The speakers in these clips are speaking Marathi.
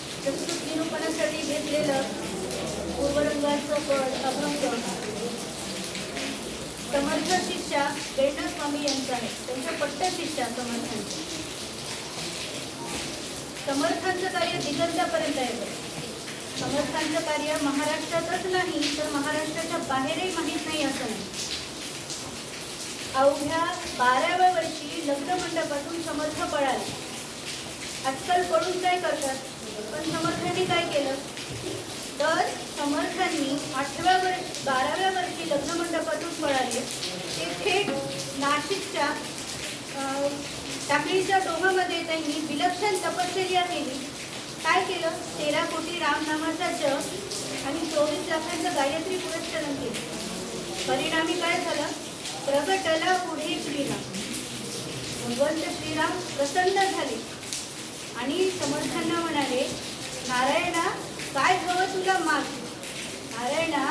निरूपणासाठी घेतलेलं पूर्वरंगाचं पद अभंग समर्थ शिष्या बेंडा स्वामी यांचा आहे. त्यांच्या पट्ट शिष्या समर्थांचे. समर्थांचं कार्य दिगंतापर्यंत आहे. समर्थांचं कार्य महाराष्ट्रातच नाही तर महाराष्ट्राच्या बाहेरही माहीत नाही असं नाही. अवघ्या 12व्या वर्षी लग्न मंडपातून समर्थ पळाले. आजकाल पळून काय करतात, पण समर्थांनी काय केलं तर समर्थांनी 12व्या वर्षी लग्न मंडपातून पळाले. ते थेट नाशिकच्या टाकळीच्या डोहामध्ये त्यांनी विलक्षण तपश्चर्या केली. काय केलं, 13 कोटी रामनामाचा जप आणि 24 लाखांचं गायत्री पुरस्करण केलं. परिणामी काय झालं, प्रगटला पुढे श्रीराम. भगवंत श्रीराम प्रसन्न झाले आणि समर्थांना म्हणाले, नारायणा काय हवं तुला माग. नारायणा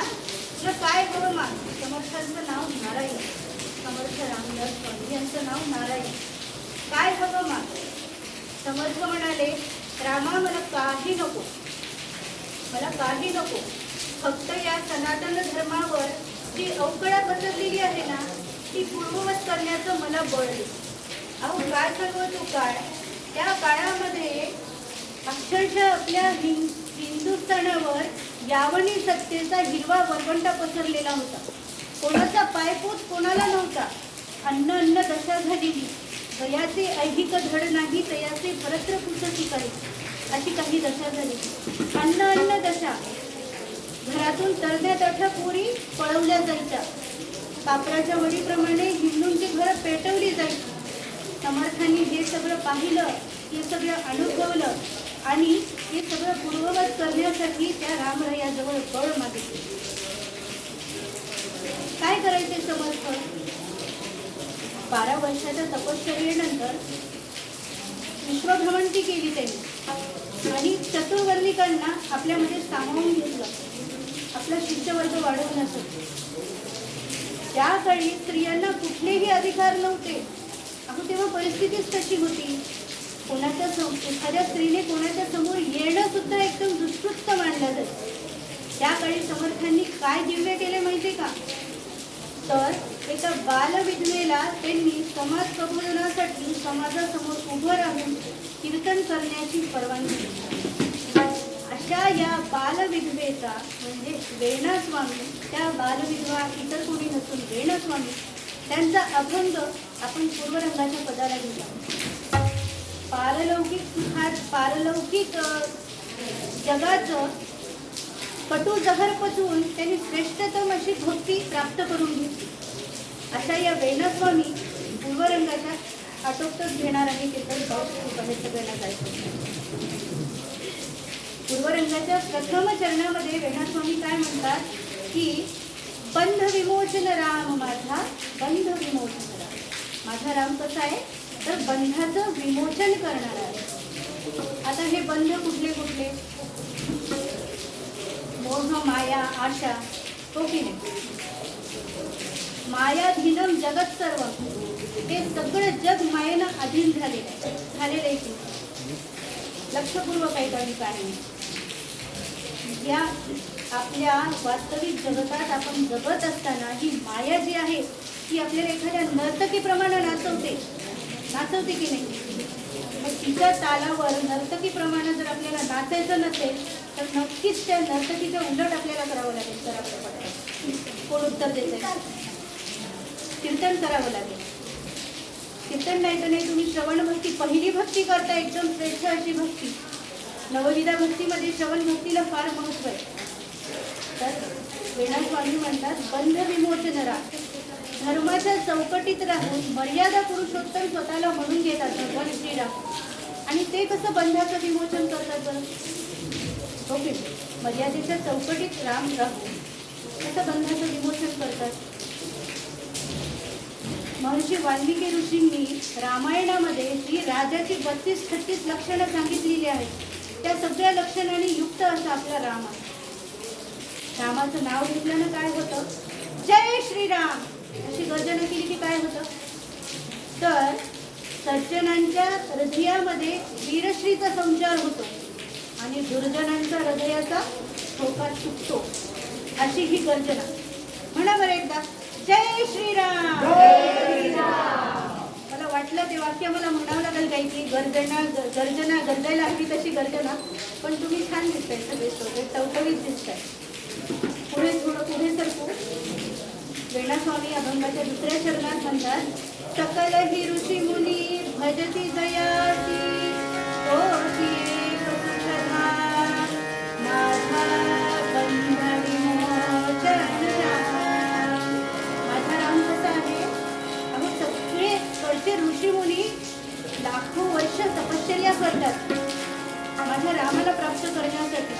तुला काय हवं माग. समर्थांचं नाव नारायण, समर्थ रामदास स्वामी यांचं नाव नारायण. काय हवं माग. समर्थ म्हणाले, रामा मला काही नको, मला काही नको, फक्त या सनातन धर्मावर जी अवकळा पसरलेली आहे ना ती पूर्ववत करण्याचं मला बळ दे. अहो काय सांगू तू काय, त्या काळामध्ये अक्षरशः आपल्या हिंदुस्थानावर यावनी सत्तेचा हिरवा वरवंटा पसरलेला होता. कोणाचा पायपूत कोणाला नव्हता. अन्न दशा झालेली, तयाचे ऐहिक धड नाही तयाचे परत्र पुसती करे, अशी काही दशा झाली. अन्न दशा. घरातून तरण्या तठा पोरी पळवल्या जायच्या. कापराच्या वडीप्रमाणे हिंदूंची घरं पेटवली जायची. समर्थांनी हे सगळं पाहिलं, हे सगळं अनुभवलं आणि हे सगळं पूर्ववत करण्यासाठी त्या रामरायाजवळ बळ मागितले. काय करायचे समर्थ? 12 वर्षाच्या तपश्चर्येनंतर विश्वभ्रमंती केली त्यांनी आणि चतुर्वर्णिकांना आपल्यामध्ये सामावून घेतलं, आपला शिष्यवर्ग वाढवण्यासाठी. त्या काळी स्त्रियांना कुठलेही अधिकार नव्हते. अहो, तेव्हा परिस्थितीच तशी होती. एखाद्या स्त्रीने कोणाच्या समोर येणं सुद्धा एकदम दुष्कृत्य मानलं जातं. त्या काळी समर्थांनी काय दिव्य केले माहिती का? तर एका बालविधवेला त्यांनी समाज प्रबोधनासाठी समाजासमोर उभं राहून कीर्तन करण्याची परवानगी दिली. अशा या बालविधवेचा म्हणजे वेणास्वामी, त्या बालविधवा इतर कोणी नसून वेणास्वामी, त्यांचा अभंग आपण पूर्वरंगाच्या पदाला घेऊया. पारलौकिक जगाचं कटू जहर पचवून त्यांनी श्रेष्ठतम अशी भक्ती प्राप्त करून घेतली. अशा या वेणस्वामी पूर्वरंगाच्या आटोपतच घेणार आहे. कीर्तन सगळ्यांना जायचं. पूर्वरंगाच्या प्रथम चरणामध्ये वेणस्वामी काय म्हणतात की बंध विमोचन राम माझा, बंध विमोचन राम. माझा राम कसा आहे तर बंधाचं विमोचन करणार आहे. आता हे बंध कुठले कुठले? मोह, माया, आशा, हो की नाही? मायाधीनम जगत सर्व, हे सगळं जग मायेनं अधीन झालेलं आहे की लक्षपूर्वक ऐकावी. काय या आपल्या वास्तविक जगतात आपण जगत असताना ही माया जी आहे ती आपल्याला एखाद्या नर्तकीप्रमाणे नाचवते की नाही? मग तिच्या तालावर नर्तकीप्रमाणे जर आपल्याला नाचायचं नसेल तर नक्कीच त्या नर्तकीच्या उलट आपल्याला करावं लागेल. कोण उत्तर देते? कीर्तन करावं लागेल. कीर्तन नाही तर नाही तुम्ही श्रवण भक्ती, पहिली भक्ती करता एकदम श्रेष्ठ अशी भक्ती. नवविधा भक्तीमध्ये श्रवण भक्तीला फार महत्व आहे. तर वेणस्वामी म्हणतात बंध विमोचन राम, धर्माच्या चौकटीत राहून मर्यादा पुरुषोत्तम स्वतःला म्हणून घेतात भगवान श्रीराम. आणि ते कसं बंधाचं विमोचन करतात बरं? ओके, मर्यादेच्या चौकटीत राम राहून कसं बंधाचं विमोचन करतात? महर्षी वाल्मिकी ऋषींनी रामायणामध्ये जी राजाची 32-36 लक्षणं सांगितलेली आहेत, त्या सगळ्या लक्षणांनी युक्त असा आपला राम आहे. रामाचं नाव घेतल्यानं काय होतं? जय श्रीराम अशी गर्जना केली की काय होतं? तर सज्जनांच्या हृदयामध्ये वीरश्रीचा संचार होतो आणि दुर्जनांच्या हृदयाचा ठोका चुकतो, अशी ही गर्जना. म्हणा बरं एकदा, जय श्रीराम. मला वाटलं ते वाक्य मला म्हणावं लागेल काही की गर्जना गरजायला हवी तशी गर्जना. पण तुम्ही छान दिसताय, सगळे श्रोते टवटवीत दिसताय. थोडं पुढे सरकू. वेणस्वामी अभंगाच्या दुसऱ्या चरणात म्हणतात, सकल ही ऋषी मुनी भजती जयाची, तोची एक सुषमा माझा बंध विमोचन राम. माझा राम कसा आहे? अहो, सगळे कडचे ऋषी मुनी लाखो वर्ष तपश्चर्या करतात माझ्या रामाला प्राप्त करण्यासाठी.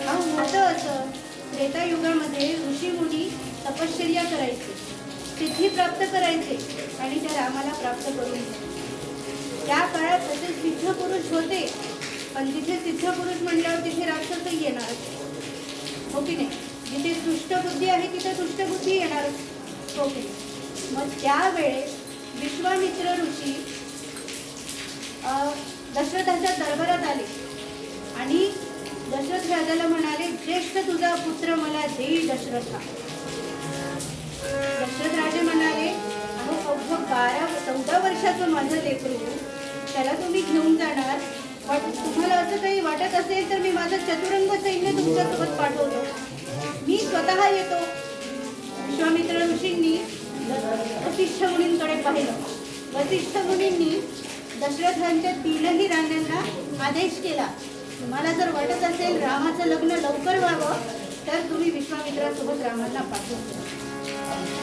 अहो, होतं असं, त्रेतायुगामध्ये ऋषी मुनी तपश्चर्या करायचे, सिद्धी प्राप्त करायचे आणि त्या रामाला प्राप्त करून घ्यायचे. त्या काळात तसे सिद्ध पुरुष होते, पण जिथे सिद्ध पुरुष म्हणल्यावर तिथे राक्षसही येणार, हो की नाही? जिथे दुष्टबुद्धी आहे तिथे दुष्टबुद्धी येणार, हो की नाही? मग त्यावेळेस विश्वामित्र ऋषी दशरथाच्या दरबारात आले आणि दशरथ राजाला म्हणाले, ज्येष्ठ तुझा पुत्र मला देई दशरथा. दशरथ राजे म्हणाले, अहो अवघं 12-14 वर्षाचं माझं लेकरू, त्याला तुम्ही घेऊन जाणार? तुम्हाला असं काही वाटत असेल तर मी माझं चतुरंग सैन्य तुमच्यासोबत पाठवतो, मी स्वतः येतो. विश्वामित्र ऋषींनी वसिष्ठ मुनींकडे पाहिलं. वसिष्ठ मुनींनी दशरथांच्या तीनही राण्यांना आदेश केला, तुम्हाला जर वाटत असेल रामाचं लग्न लवकर व्हावं तर तुम्ही विश्वामित्रासोबत रामाला पाठवून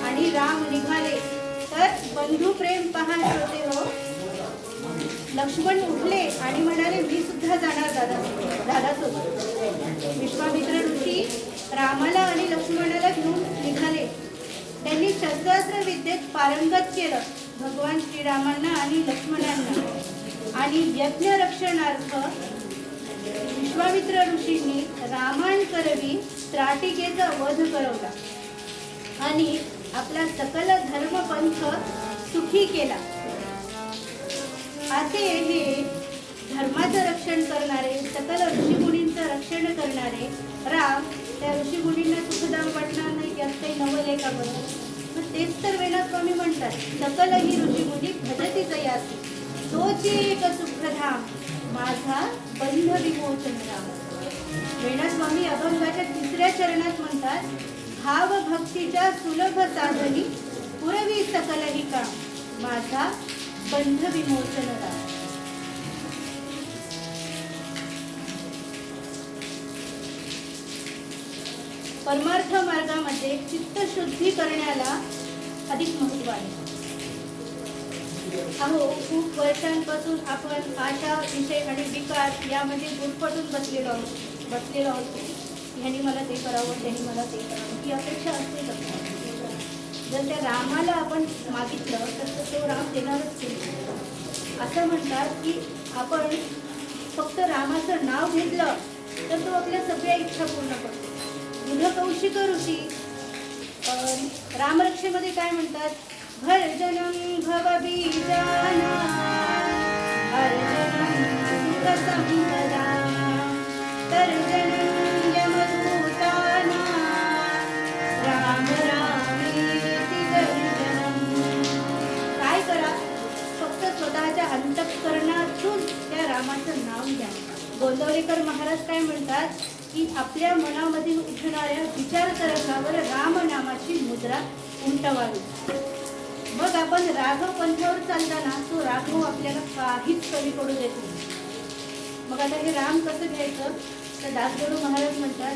आणि राम निघाले तर बंधू प्रेम पहा श्रोते हो. लक्ष्मण उठले आणि म्हणाले मी सुद्धा जाणार दादासोबत. विश्वामित्र ऋषी रामाला आणि लक्ष्मणाला घेऊन निघाले. त्यांनी शस्त्रास्त्र विद्येत पारंगत केलं भगवान श्रीरामांना आणि लक्ष्मणांना. आणि यज्ञ रक्षणार्थ विश्वामित्र ऋषींनी रामांकरवी त्राटिकेचा वध करवला आणि आपला सकल धर्मपंथ सुखी केला. असे हे धर्माचं रक्षण करणारे, सकल ऋषीमुनींचं रक्षण करणारे राम त्या ऋषीमुनींना सुखदाम वाटणार नाही यात काही नवल आहे का बरं. मग तेच तर वेणस्वामी म्हणतात, सकल ही ऋषीमुनी भजती जयासी तोची एक सुखधाम माझा बंध विमोचन राम. वेणस्वामी अभंगाच्या 3ऱ्या चरणात म्हणतात, भाव भक्तीच्या सुलभ साधनी पुरवी सकलही काम माझा बंध विमोचन राम. परमार्थ मार्गामध्ये चित्तशुद्धी करण्याला अधिक महत्त्व आहे. अहो, खूप वर्षांपासून आपण आशा, विषय आणि विकार यामध्ये गुरफटून बसलेलो आहोत. ह्यानी मला ते करावं, त्यांनी मला ते करावं, ही अपेक्षा असते. जर त्या रामाला आपण मागितलं तर तो राम देणारच नाही. असं म्हणतात की आपण फक्त रामाचं नाव घेतलं तर तो आपल्या सगळ्या इच्छा पूर्ण करतो. बुधकौशिक ऋषी रामरक्षेमध्ये काय म्हणतात, भर्जनं भवबीजानां अर्जनं सुखसंपदा तर्जनं यमदूतानां राम रामेति गर्जनं. काय करा, फक्त स्वतःच्या अंतःकरणातून त्या रामाचं नाव घ्या. गोंदवलेकर महाराज काय म्हणतात की आपल्या मनामधील उठणाऱ्या विचारतरंगावर रामनामाची मुद्रा उमटवावी. मग आपण राघव पंथावर चालताना तो राघव आपल्याला काहीच कमी पडू देत नाही. मग आता हे राम कसं घ्यायचं तर दासगडू महाराज म्हणतात,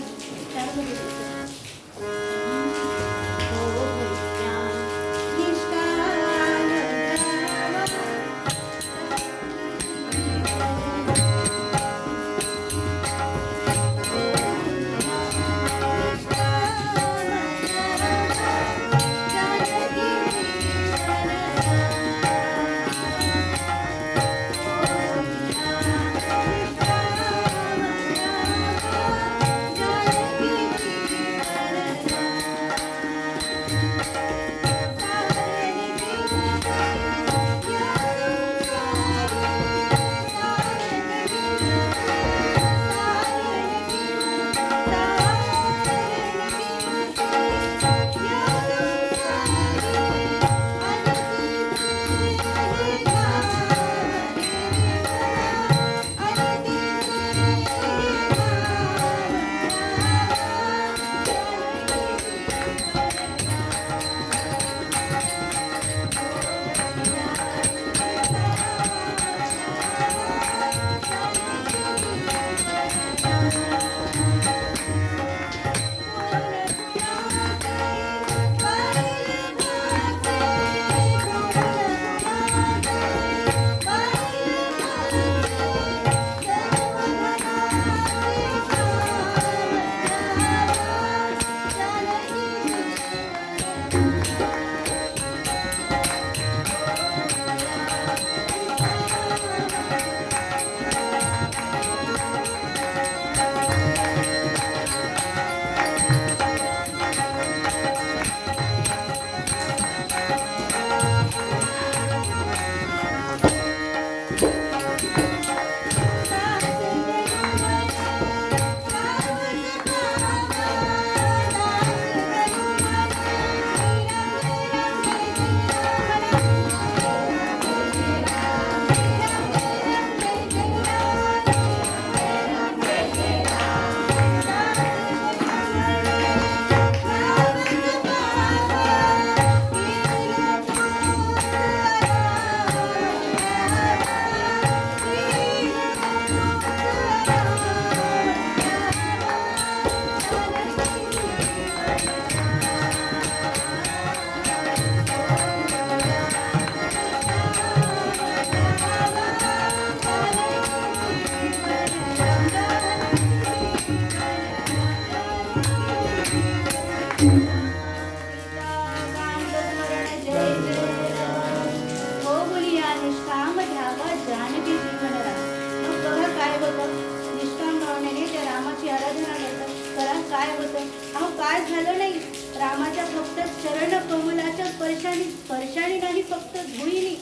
भावनेने त्या रामाची आराधना करतात. कारण काय होतं, अहो काय झालं नाही, रामाच्या फक्त चरण कमलाच्या स्पर्शाने नाही, फक्त धुळीनी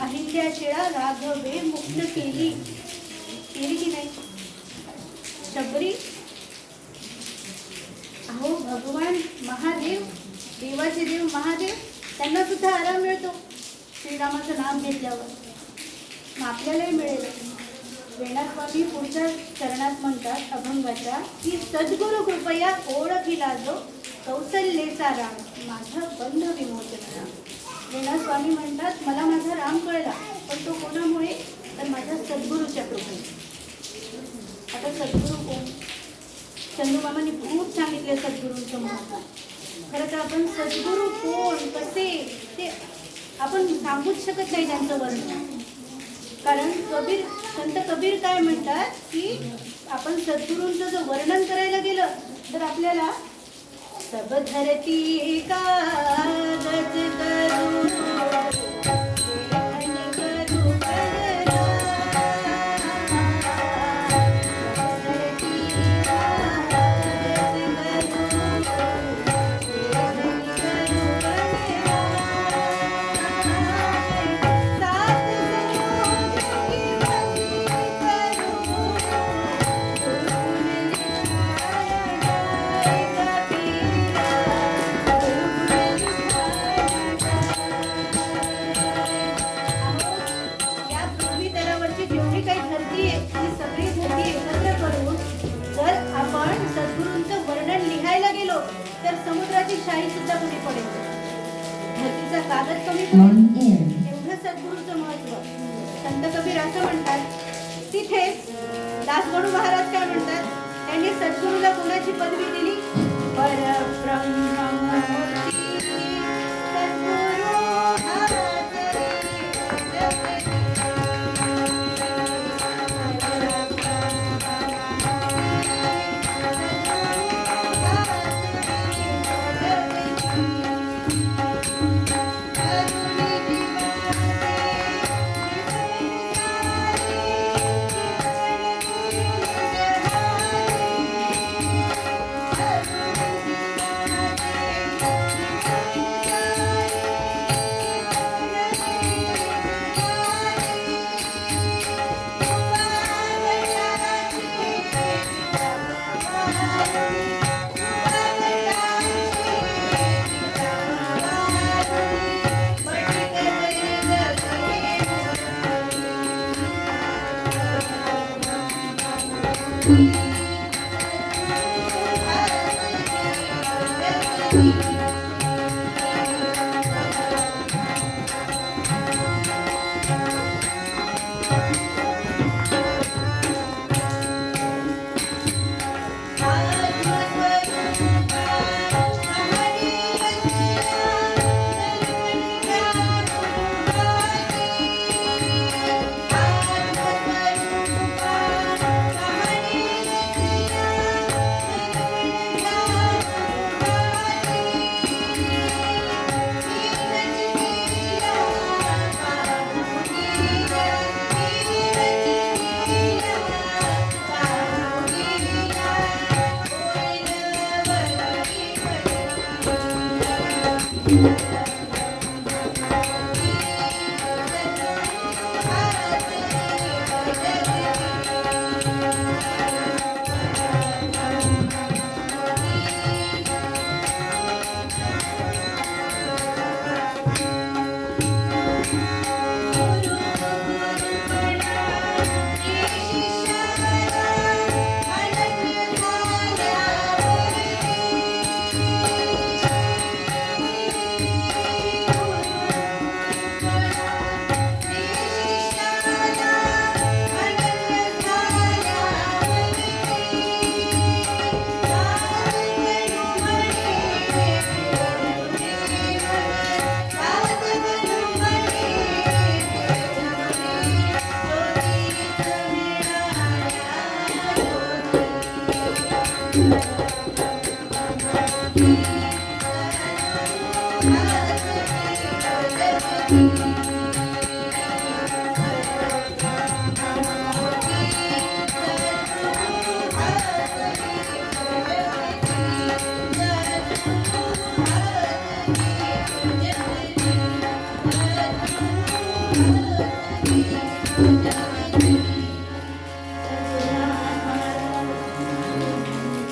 अहिल्या शिळा राघवे मुक्त केली की नाही. शबरी, अहो भगवान महादेव, देवाचे देव महादेव, त्यांना सुद्धा आराम मिळतो श्रीरामाचं नाम घेतल्यावर. मग आपल्यालाही मिळेल. वेणास्वामी पुढच्या चरणात म्हणतात अभंगाच्या की सद्गुरु कृपया ओळखिला जो कौसल्येचा राम, माझा बंध विमोचन राम. वेणास्वामी म्हणतात मला माझा राम कळला, पण तो कोणामुळे, तर माझ्या सद्गुरूच्या कृपेने. आता सद्गुरू कोण? चंदूमामांनी खूप सांगितले सद्गुरूंचं महत्त्व. खरं तर आपण सद्गुरू कोण, कसे, ते आपण सांगूच शकत नाही त्यांचं वर्णन. कारण संत कबीर काय म्हणतात की आपण सद्गुरूंचं जर वर्णन करायला गेलं तर आपल्याला सब धरती कागज करू तर समुद्राची शाही सुद्धा कमी पडेल, धरतीचा कागद कमी पडेल. एवढं सद्गुरूचं महत्व. संत कबीर असं म्हणतात. तिथे दासगणू महाराज काय म्हणतात, त्यांनी सद्गुरूला कोणाची पदवी दिली, परब्रह्ममूर्ती सद्गुरू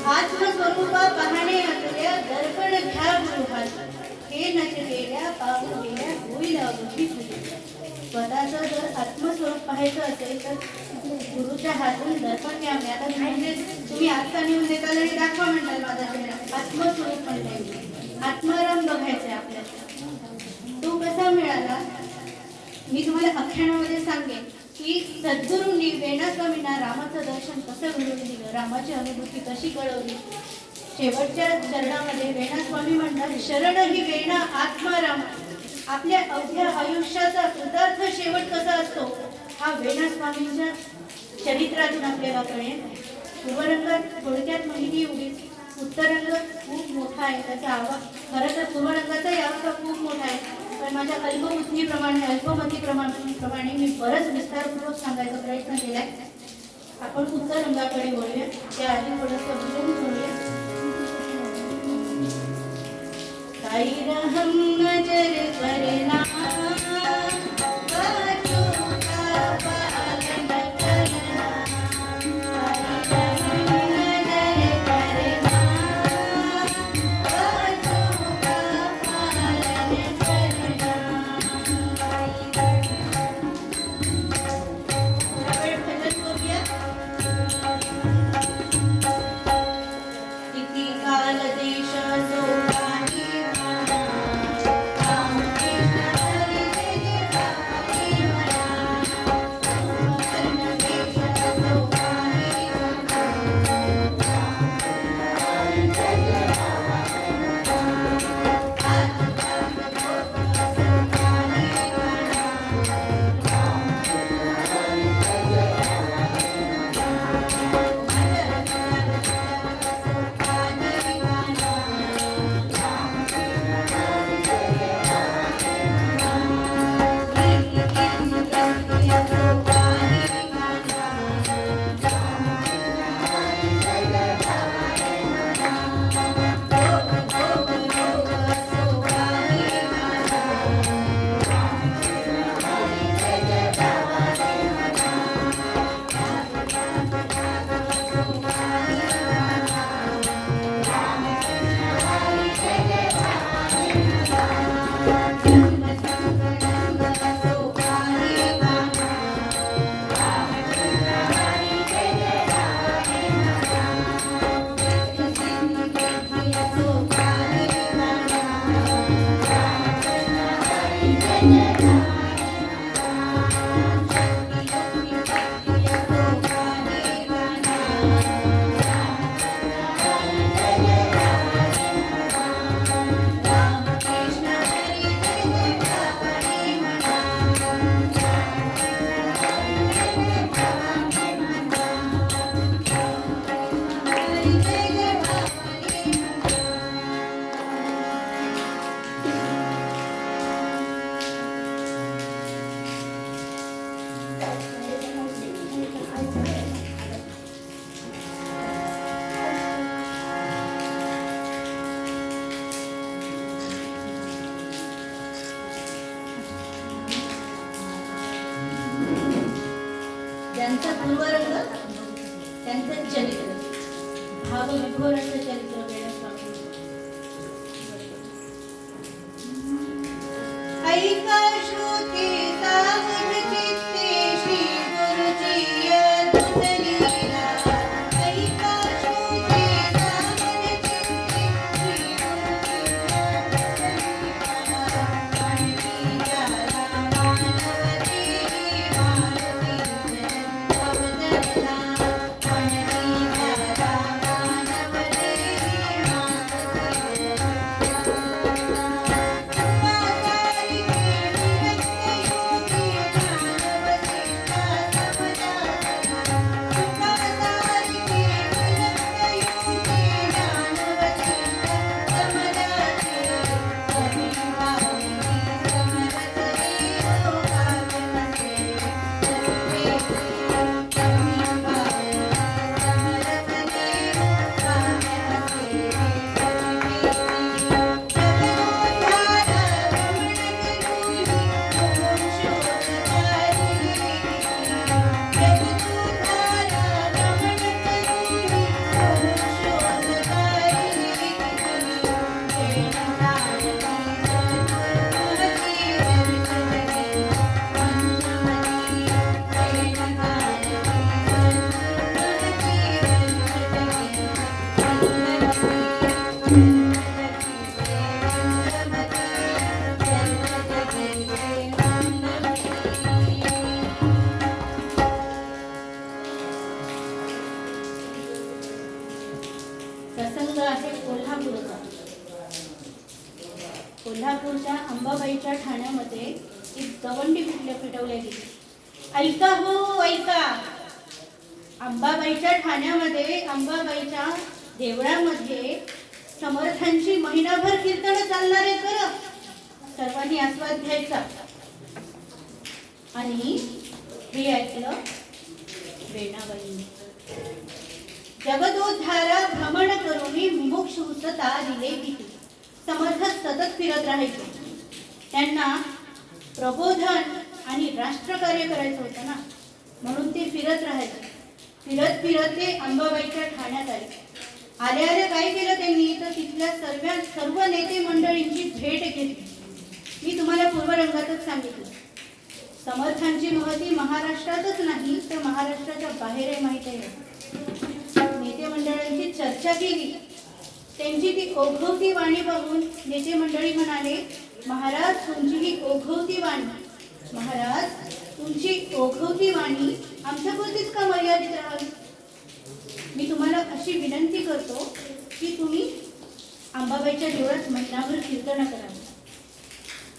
आत्मस्वरूपा पाहणे असल्या दर्पण घ्या गृहात हे नचलेल्या पाहून गेल्या होईल अवघी स्वतःचं जर आत्मस्वरूप पाहायचं असेल तर गुरुच्या हातून दर्पण घ्या. आता म्हणजे तुम्ही आत्ता नेऊन देताल आणि दाखवा म्हणताल माझा चेहरा. आत्मस्वरूप म्हणता आत्माराम बघायचे आपल्याला. तो कसा मिळाला मी तुम्हाला आख्यानामध्ये सांगेन की सद्गुरूंनी वेणास्वामींना रामाचं दर्शन कसं घडवून दिलं, रामाची अनुभूती कशी कळवली. शेवटच्या चरणामध्ये वेणास्वामी म्हणतात शरण ही वेणा आत्माराम. आपल्या अवघ्या आयुष्याचा कृतार्थ शेवट कसा असतो हा वेणास्वामींच्या चरित्रातून आपल्याला कळेल. पूर्वरंगात थोडक्यात माहिती एवढीच. उत्तरंग खूप मोठा आहे, त्याचा आवाज खरं तर पूर्वरंगाचाही आवाज खूप मोठा आहे, पण माझ्या अल्पबुद्धीप्रमाणे अल्पमतीप्रमाणे मी बरंच विस्तारपूर्वक सांगायचा प्रयत्न केलाय. आपण उत्तरंगाकडे बोलूया. त्याआधी थोडंसं बुजवून बोलूया. साई रहम नजर करना त्यांचा पूर्वरंग त्यांचं चरित्र भावविभोर असं चरित्र वेणस्वामी. ऐका श्रुती सावध चित्ते श्री गुरुची अद्भुत लीला. ऐका श्रुती सावध चित्ते श्री गुरुची अद्भुत लीला. गवंडी पेटवल्या गेली. ऐका हो ऐका, अंबाबाईच्या ठाण्यामध्ये अंबाबाईच्या देवळामध्ये समर्थांची महिनाभर कीर्तन चालणार आहे. खरं सर्वांनी आस्वाद घ्यायचा. आणि हे ऐकलं वेणाबाईंनी. जगदोद्धारा भ्रमण करुणी मुमुक्षुसता दिले किती. समर्थ सतत फिरत राहायचे. त्यांना प्रबोधन आणि राष्ट्रकार्य करायचं होतं ना, म्हणून ते फिरत राहायचे. फिरत फिरत ते अंबाबाईच्या ठाण्यात आले. आले आले काय केलं त्यांनी तर तिथल्या सर्व नेते मंडळींची भेट घेतली. मी तुम्हाला पूर्वरंगातच सांगितलं, समर्थांची महती महाराष्ट्रातच नाही तर महाराष्ट्राच्या बाहेरही माहीत आहे. नेते मंडळांची चर्चा केली. त्यांची ती ओघवती वाणी बघून नेते मंडळी म्हणाले, महाराज तुमची ही ओघवती वाणी, महाराज तुमची ओघवती वाणी आमच्यापुरतीच का मर्यादित राहावी. मी तुम्हाला अशी विनंती करतो की तुम्ही अंबाबाईच्या देवळात महिनाभर कीर्तन करावं.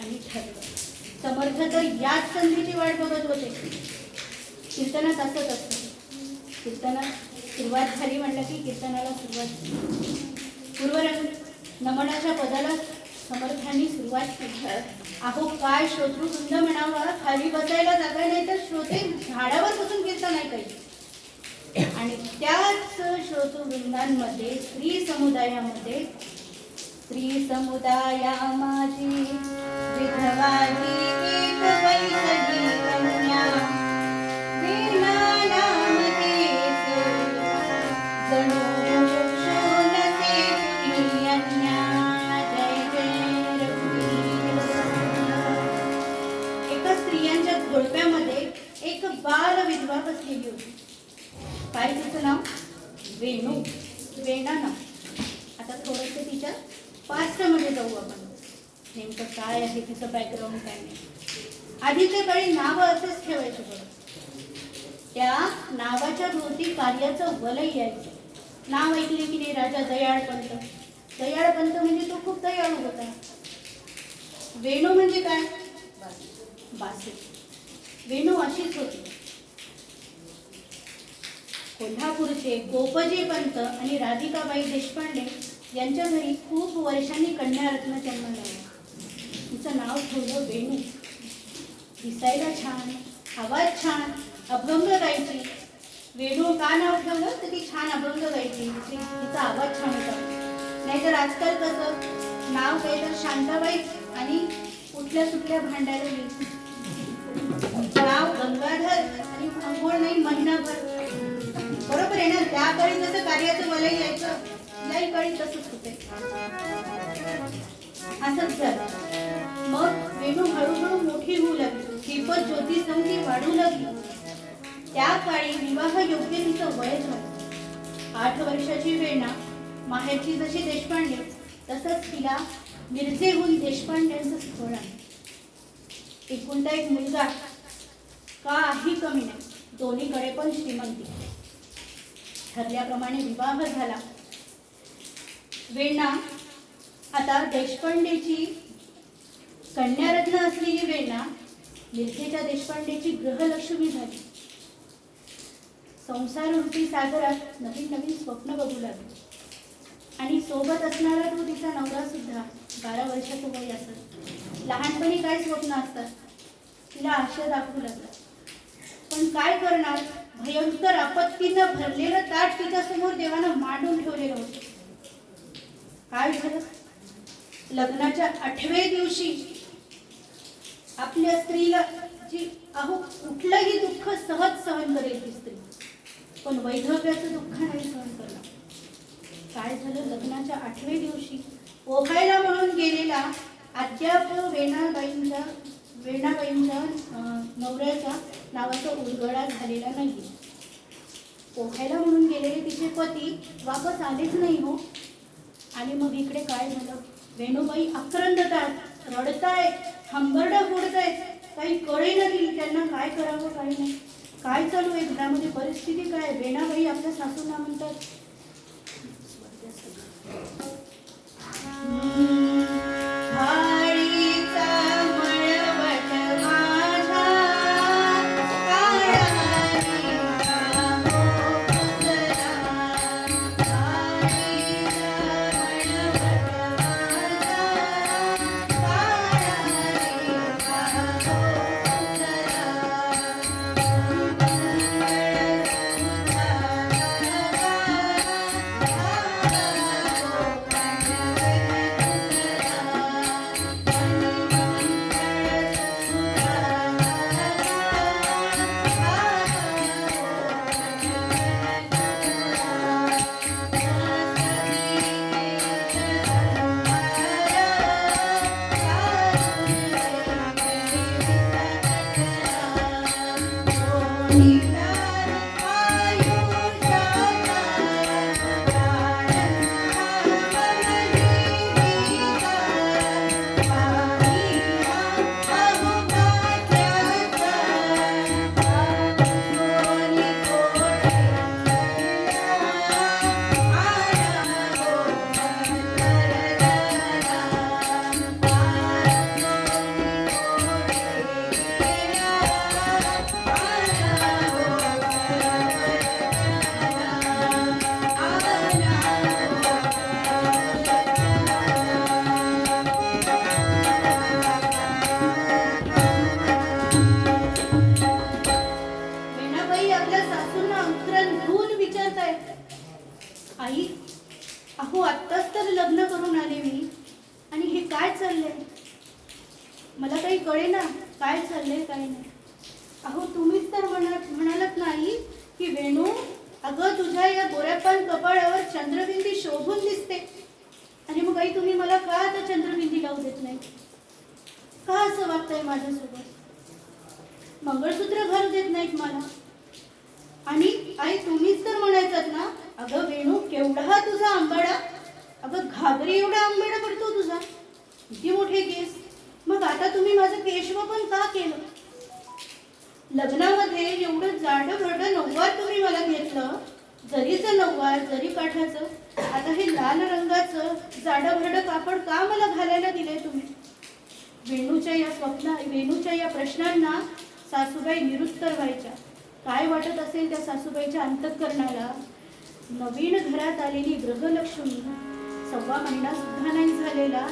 आणि ठरलं. समर्थ तर याच संधीची वाट बघत होते. कीर्तनात असंच असतं. कीर्तनात सुरुवात झाली म्हटलं की कीर्तनाला सुरुवात झाली. पूर्वरंग नमनाच्या पदाला समर्थांनी सुरुवात केली. अहो काय श्रोतृवृंद म्हणावा, खाली बसायला जागा नाही तर श्रोते झाडावर बसून कीर्तन ऐकायचे. आणि त्याच श्रोतृवृंदांमध्ये स्त्री समुदायामध्ये स्त्री समुदाया माझी विधवाही एक वैसली कन्या, वीणा नाम देते जणू शोणते कुणी अन्या. जय जय रघुवीर. एका स्त्रियांच्या घोळप्यामध्ये एक बाल विधवा बसलेली होती. काय तिचं नाव? वेणू. वेणा नाव. आता थोडंसं तिच्या पास्टमध्ये जाऊ आपण. नेमकं काय आहे तिचं बॅकग्राऊंड काय नाही. आधीच्या काळी नावं असंच ठेवायचे बघा. त्या नावाच्या भोवती कार्याचं वलय यायचं. नाव ऐकले की नाही राजा दयाळपंत. दयाळपंत म्हणजे तो खूप दयाळू होता. वेणू म्हणजे काय? बासी. वेणू अशीच होती. कोल्हापूरचे गोपजी पंत आणि राधिकाबाई देशपांडे यांच्या घरी खूप वर्षांनी कन्यारत्न जन्माला आला. तिचं नाव ठेवलं वेणू. दिसायला छान, आवाज छान, अभंग गायची. वेणू का नाव ठेवलं तर ती छान अभंग गायची, तिचा आवाज छान होता. नाहीतर आजकाल कसं नाव काय तर शांताबाई आणि कुठल्या सुटल्या भांडायला गेली. नाव गंगाधर आणि अंघोळ नाही महिनाभर. बरोबर आहे ना. त्या काळी जसं कार्याचं वलय यायचं, त्याही काळी तसंच होते. असंच झालं. मग वेणू हळूहळू मोठी होऊ लागली. दीपक ज्योती संख्या वाढू लागली. त्या काळी विवाह योग्य तिचं वय झालं. 8 वर्षाची वेणा माहेरची जशी देशपांडे तसंच तिला मिरजेहून देशपांड्यांचं स्थळ आहे. एकुलता एक मुलगा, काही कमी नाही. दोन्हीकडे पण श्रीमंती. ठरल्याप्रमाणे विवाह झाला. वेणा आता देशपांडेची कन्यारत्न असलेली वेणा मिरजेच्या देशपांडेची गृहलक्ष्मी झाली. संसाररूपी सागरात नवीन नवीन स्वप्न बघू लागली. आणि सोबत असणारा तो तिचा नवरा सुद्धा 12 वर्षाचं वय असत. लहानपणी काय स्वप्न असतात तिला आशा दाखवू लागला. पण काय करणार, भयंकर आपत्तीनं भरलेलं ताट तिच्या समोर देवानं मांडून ठेवलेलं होतं. काय झालं, लग्नाच्या 8व्या दिवशी आपल्या स्त्रीला जी कुठलंही दुःख सहज सहन करेल ती स्त्री, पण वैधव्याचं दुःख नाही सहन करणार. काय झालं, लग्नाच्या 8व्या दिवशी पोहायला म्हणून गेलेला अद्याप वेणाबाईंच्या नवऱ्याच्या नावाचा उलगडा झालेला नाही. पोहायला म्हणून गेलेले तिचे पती वापस आलेच नाही हो. आणि मग इकडे काय झालं, वेणूबाई आक्रंदतात, रडतायत, हंबरडा फोडतायत. काही कळेना गेली त्यांना काय करावं काय नाही. काय चालू आहे घरामध्ये, परिस्थिती काय. वेणाबाई आपल्या सासूंना म्हणतात, भाळीचा मळवट लग्न करून आले मी, आणि हे काय चाललंय? मला काही कळेना काय चाललंय काय नाही. अहो तुम्हीच तर म्हणालात नाही की वेणू, अगं तुझ्या या गोऱ्यापान कपाळावर चंद्रबिंदी शोभून दिसते. आणि मग आई तुम्ही मला का आता चंद्रबिंदी लावू देत नाही? का असं वागताय माझ्यासोबत? मंगळसूत्र घालू देत नाहीत मला. आणि आई तुम्हीच तर म्हणायचात ना, अगं वेणू केवढा तुझा आंबाडा, अगं घागरी एवढा आंबाडा पडतो तुझा, किती मोठे केस. मग आता तुम्ही माझं केशव पण का केलं? लग्नामध्ये एवढं जाडं भरडं नऊवार तुम्ही मला घेतलं, जरीचं नऊवार जरी काठाचं, आता हे लाल रंगाचं जाडं भरडं कापड का मला घालायला दिलंय तुम्ही? वेणूच्या या प्रश्नांना सासूबाई निरुत्तर व्हायच्या. काय वाटत असेल त्या सासूबाईच्या अंतःकरणाला? नवीन घरात आलेली गृहलक्ष्मी, 1.25 महिना सुद्धा नाही झालेला,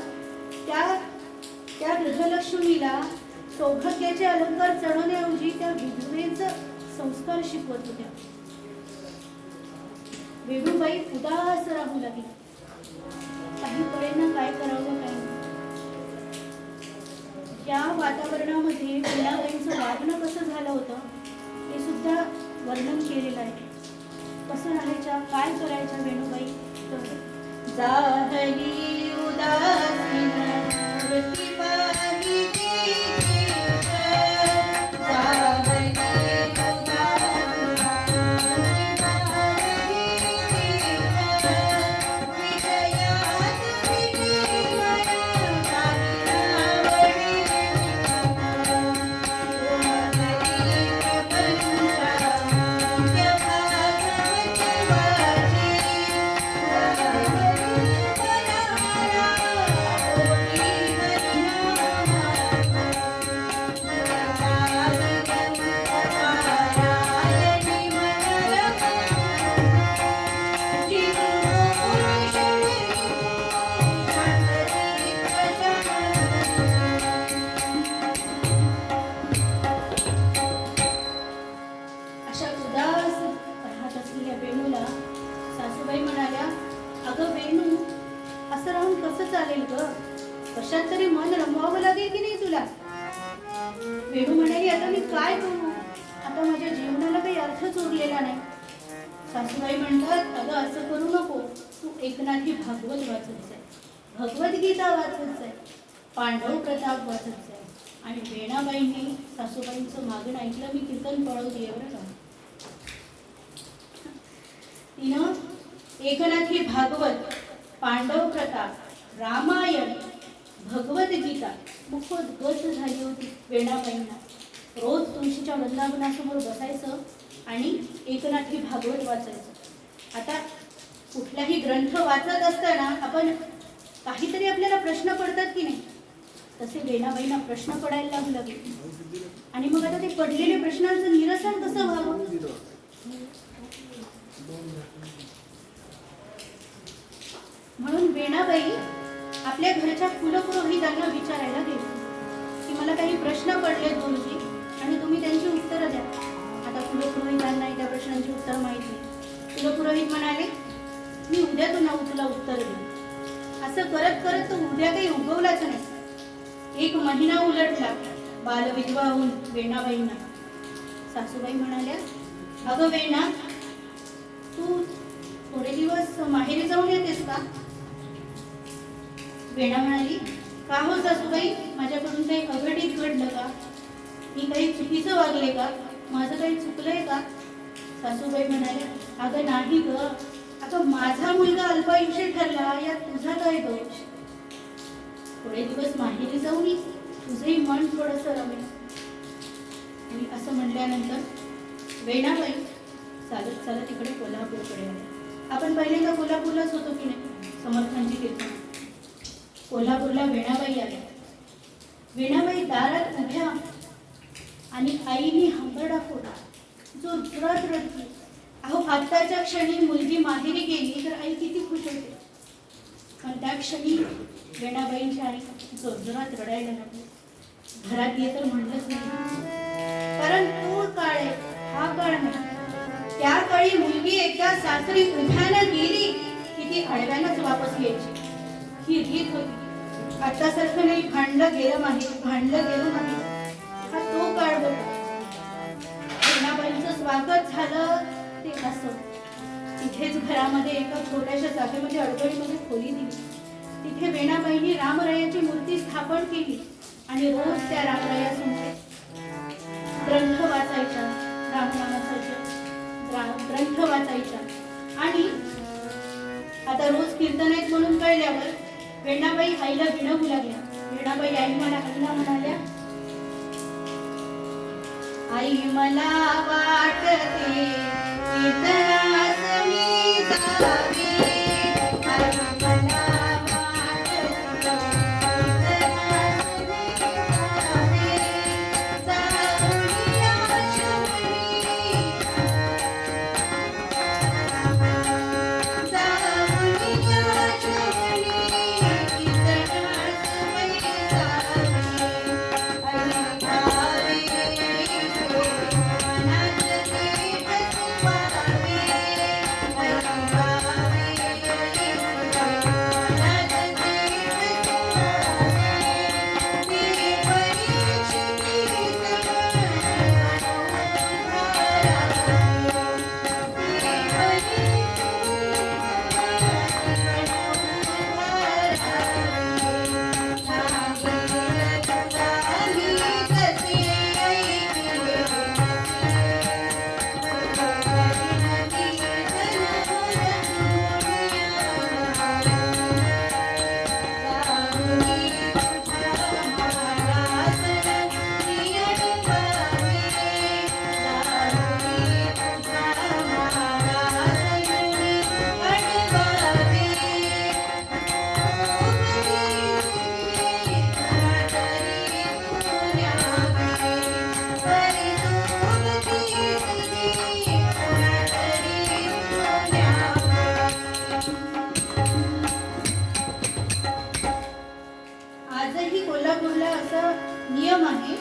त्या गृहलक्ष्मीला सौभाग्याचे अलंकार चढवण्याऐवजी त्या विधवेचं संस्कार शिकवत होत्या. वेणूबाई उदास राहू लागली. काही कळेना काय करावं काय नाही. त्या वातावरणामध्ये वेणाबाईंचं वागणं कसं झालं होतं हे सुद्धा वर्णन केलेलं आहे. कसं राहायच्या, काय करायच्या वेणूबाई? तर जाहली उदासीन प्रतिपाही कशात तरी मन रमवावं लागेल की नाही तुला? वेणू म्हणाली, आता मी काय करू? आता माझ्या जीवनाला काही अर्थच उरलेला नाही. सासूबाई म्हणतात, अगं असं करू नको, तू एकनाथी भागवत वाचत जाय, भगवद्गीता वाचत जाय, पांडव प्रताप वाचत जाय. आणि वेणाबाईंनी सासूबाईंचं मागणं ऐकलं. मी कीर्तन पळवते बरं का. तिनं एकनाथी भागवत, पांडव प्रताप, रामायण, भगवद्गीता मुखवत गत झाली होती वेणाबाईंना. रोज तुळशीच्या वृंदावनासमोर बसायचं आणि एकनाथी भागवत वाचायचं. आता कुठलाही ग्रंथ वाचत असताना आपण काहीतरी आपल्याला प्रश्न पडतात की नाही, तसे वेणाबाईंना प्रश्न पडायला लागू लागले. आणि मग आता ते पडलेल्या प्रश्नांचं निरसन कसं व्हावं? म्हणून वेणाबाई आपल्या घरच्या कुलपुरोहितांना विचारायला गेली की मला काही प्रश्न पडले गुरुजी आणि तुम्ही त्यांची उत्तरं द्या. आता कुलपुरोहितांना त्या प्रश्नांची उत्तर माहिती नाही. कुलपुरोहित म्हणाले, मी उद्या तुला उत्तर देईन. असं करत करत तो उद्या काही उगवलाच नाही. 1 महिना उलटला बालविधवा होऊन वेणाबाईंना. सासूबाई म्हणाल्या, अगं वेणा, तू थोडे दिवस माहेरी जाऊन येतेस का? वेणा म्हणाली, का हो सासूबाई, माझ्याकडून काही अघटित घडलं का? मी काही चुकीचं वागले का? माझं काही चुकलंय का? सासूबाई म्हणाले, अगं नाही ग, अगं माझा मुलगा अल्पायुष्य ठरला, यात तुझा काय दोष? थोडे दिवस माहेरी जाऊन ये, तुझंही मन थोडंसं रमेल. आणि असं म्हटल्यानंतर वेणाबाई चालत चालत इकडे कोल्हापूरकडे आले. आपण पहिल्यांदा कोल्हापूरलाच होतो की नाही, समर्थांची कीर्तन. कोल्हापूरला वेणाबाई आल्या. वेणाबाई दारात उभ्या आणि आईने हंबरडा फोडला. जो रडत रडली. अहो आत्ताच्या क्षणी मुलगी माहेरी गेली तर आई किती खुश होते, पण त्या क्षणी वेणाबाईंची आई जोरजोरात रडायला लागली. घरात ये तर म्हणलंच नाही, कारण तो काळ आहे, हा काळ नाही. त्या काळी मुलगी एकदा सासरी उभ्यानं गेली की ती आडव्यानंच वापस यायची. ही रीत होती. आतासारखं नाही भांडलं गेलं नाही. हा तो काळ होता. बहिणाबाईंचं स्वागत झालं ते असं. तिथेच घरामध्ये एका छोट्याशा जागेमध्ये अडगळीमध्ये खोली दिली. तिथे वेणाबाईंनी रामरायाची मूर्ती स्थापन केली आणि रोज त्या रामरायासमोर ग्रंथ वाचायच्या, ग्रंथ वाचायच्या. आणि आता रोज कीर्तन आहेत म्हणून कळल्यावर वेणाबाई आईला विनवू लागल्या. वेणाबाई आईला म्हणाल्या, आई मला वाटते कीर्तनास मी जावे. नियम आहे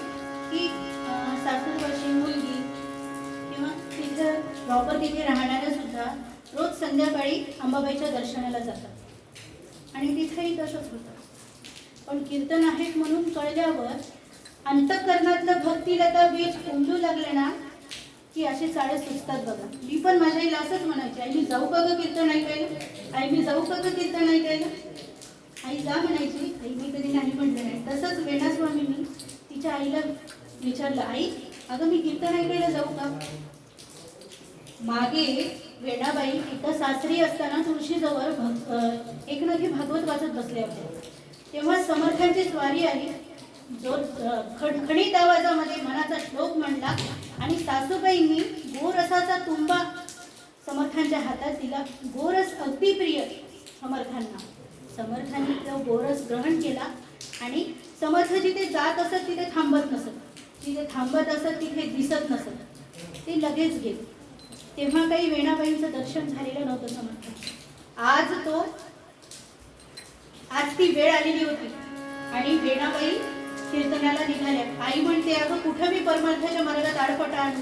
की सासूरवाशी मुलगी किंवा तिथं प्रॉपर तिथे राहणाऱ्या सुद्धा रोज संध्याकाळी अंबाबाईच्या दर्शनाला जातात आणि तिथेही तसंच होतं. पण कीर्तन आहेत म्हणून कळल्यावर अंतःकरणातलं भक्तीलता बीज उमलू लागले ना की असे चाळे सुचतात बघा. मी पण माझ्या आईला असंच म्हणायचे, आई मी जाऊ का ग कीर्तन ऐकायला, आई मी जाऊ का ग कीर्तन ऐकायला. आई जा म्हणायची, आई मी कधी नाही म्हटलं नाही. तसंच वेणास्वामींनी तिच्या आईला विचारलं, आई अगं मी कीर्तन ऐकायला जाऊ का. मागे वेणाबाई एका सासरी असताना तुळशीजवळ एक नदी भागवत वाचत बसल्या होत्या. तेव्हा समर्थांची स्वारी आली. जो खणखणीत आवाजामध्ये मनाचा श्लोक म्हणला आणि सासूबाईंनी गोरसाचा तुंबा समर्थांच्या हातात दिला. गोरस अगदी प्रिय समर्थांना. समर्थांनी तो गोरस ग्रहण केला आणि समर्थ जिथे जात असत तिथे थांबत नसत, जिथे थांबत असत तिथे दिसत नसत, ते लगेच गेले. तेव्हा काही वेणाबाईंचं दर्शन झालेलं नव्हतं समर्थांचं. आज ती वेळ आलेली होती आणि वेणाबाई कीर्तनाला निघाल्या. आई म्हणते, अगं कुठं मी परमार्थाच्या मार्गात आडफटा आणू,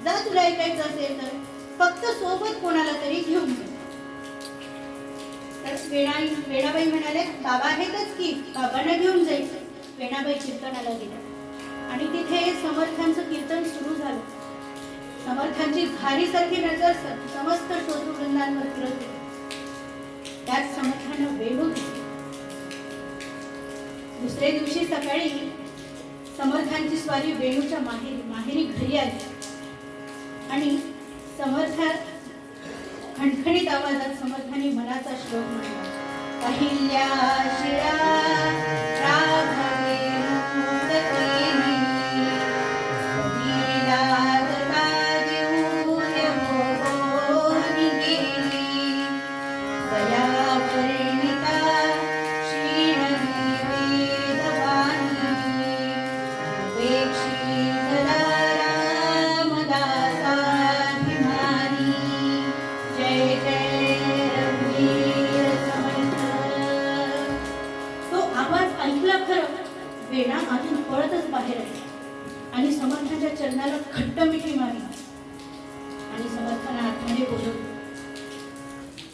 जा तुला ऐकायचं असेल तर फक्त सोबत कोणाला तरी घेऊन ये. तर वेणाबाई म्हणाले, बाबा आहेतच की, बाबांना घेऊन जायचं. वेणाबाई कीर्तनाला गेल्या आणि तिथे समर्थांचं कीर्तन सुरू झालं. समर्थांची धारीसारखी नजर समस्त श्रोतृवृंदांवर फिरत होती. त्यात समर्थांना वेणू दिसली. दुसऱ्या दिवशी सकाळी समर्थांची स्वारी वेणूच्या माहेरी घरी आली आणि समर्थ खणखणीत आवाजात समर्थांनी मनाचा श्लोक म्हणला. पहिल्या शिळा राघवे मुक्तकेनी, लीला गता जीवूय मोहोनी गेली, दया वर्णिता श्रीणवी वेदवाणी, उपेक्षित रामदासाभिमानी. जय जय रघुवीर समर्थ. तो आवाज ऐकला खरं, वेणा अजून पळतच बाहेर आली आणि समर्थांच्या चरणाला खट्ट मिठी मारली आणि समर्थांना आतमध्ये बोलवलं.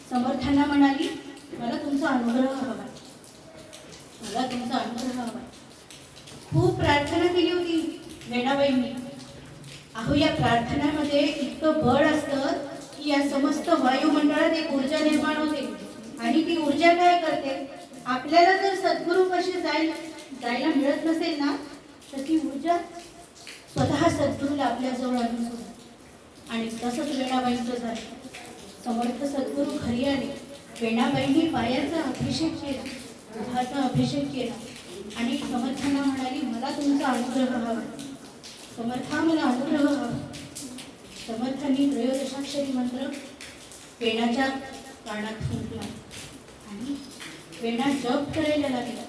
समर्थांना म्हणाली, मला तुमचा अनुग्रह हवा. मला तुमचा अनुग्रह हवा. खूप प्रार्थना केली होती वेणाबाईंनी. अहो, या प्रार्थनामध्ये इतकं बळ असतं की या समस्त वायुमंडळात एक ऊर्जा निर्माण होते. आणि ती ऊर्जा काय करते, आपल्याला जर सद्गुरूपाशी जायला मिळत नसेल ना, तर ती ऊर्जा स्वतः सद्गुरूला आपल्याजवळ आणून सोडते. आणि तसंच वेणाबाईंचं झालं. समर्थ सद्गुरू घरी आले. वेणाबाईंनी पायाचा अभिषेक केला, दुधाचा अभिषेक केला आणि समर्थांना म्हणाली, मला तुमचा अनुग्रह हवा. समर्था, मला अनुग्रह हवा. समर्थांनी त्रयोदशाक्षरी मंत्र वेणाच्या कानात फुंकला आणि वेणा जप करायला लागला.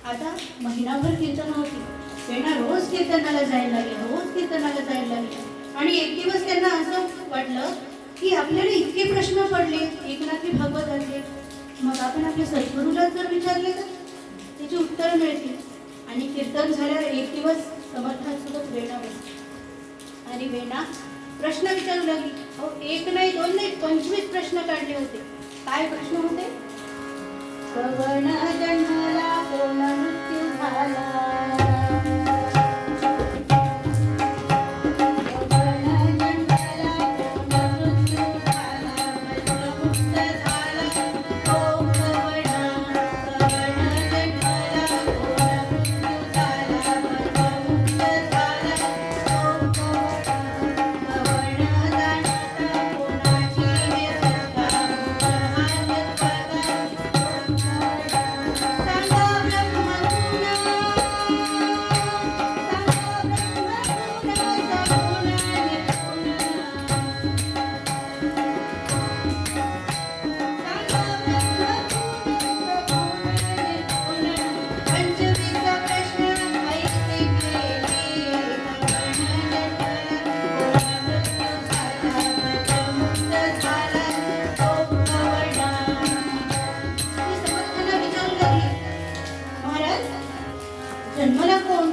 आता महिनाभर कीर्तन होती. वेणा रोज कीर्तनाला जायला लागली. आणि एक दिवस त्यांना असं वाटलं की आपल्याला इतके प्रश्न पडले एकनाथी भागवतातले, मग आपण आपल्या सद्गुरूला जर विचारले तर त्याची उत्तर मिळतील. आणि कीर्तन झाल्यावर एक दिवस समर्थांसोबत वेणा बसली आणि वेणा प्रश्न विचारू लागली. अहो, एक नाही, दोन नाही, 25 प्रश्न काढले होते. काय प्रश्न होते? कवन जन्मला, कोण मृत्यू झाला, जन्मला कोण,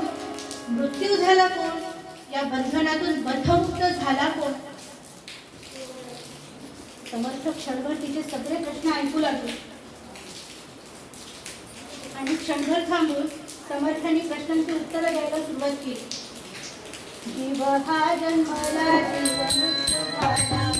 मृत्यू झाला कोण, या बंधनातून बद्धमुक्त झाला कोण? समर्थ क्षणभर तिचे सगळे प्रश्न ऐकू लागले आणि क्षणभर थांबून समर्थांनी प्रश्नांची उत्तरं द्यायला सुरुवात केली. जीव हा जन्मला, जीव मृत्यू झाला,